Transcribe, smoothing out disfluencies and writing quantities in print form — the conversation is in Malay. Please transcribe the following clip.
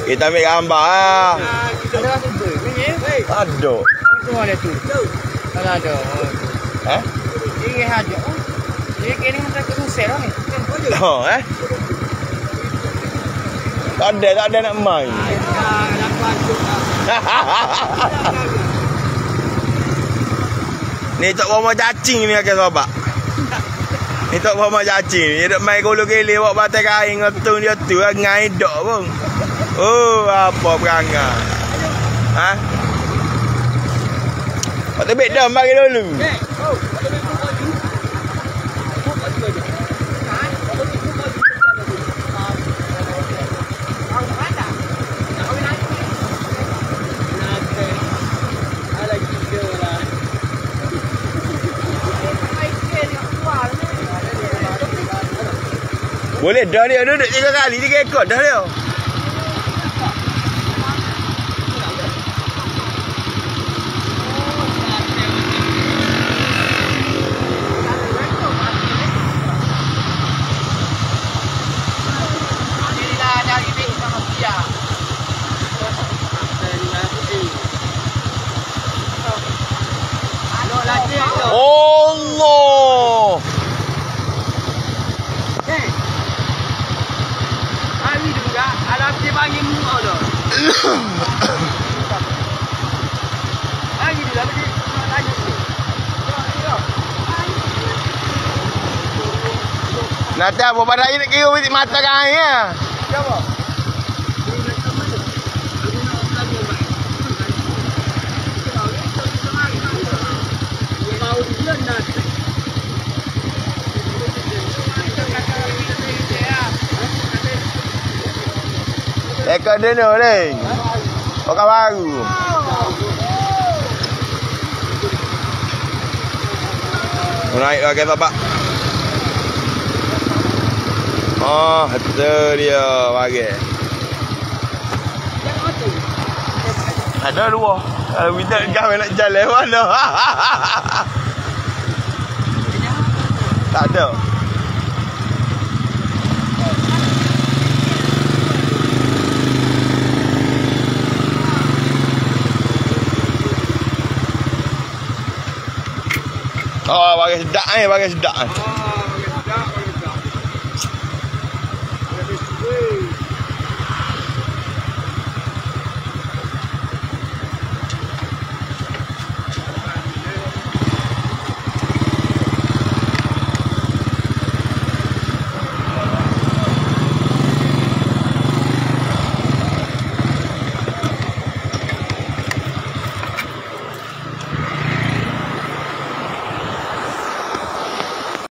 Kita ambil gambar lah. Ada rasa ber ni. Ada. Semua ada tu. Kalau ada. Ini aja. Ini kini macam kerusel lah ni. Oh, tak ada nak main. Ni tok bawa cacing ni akak sahabat. Ni tok bawa cacing. Dia duk main golo gele bawa batai kain ngetun dia tu ngai dok pun. Oh, apa perangai. Pak tebek dah bagi dulu. Boleh dah dia duduk 3 kali 3 ekor dah dia. Allah. Hari juga alam dia panggil muka dah. Hari dia lagi lagi. Nanti apa pada ini nak kira mata kain ya. Siapa? Ekor dia ni. Pakai baru. Naik lagi sahabat. Oh, itu dia bagi. Ada dua. Kalau minta kau nak jalan mana? Tak ada. Oh, bagi sedap bagi sedap.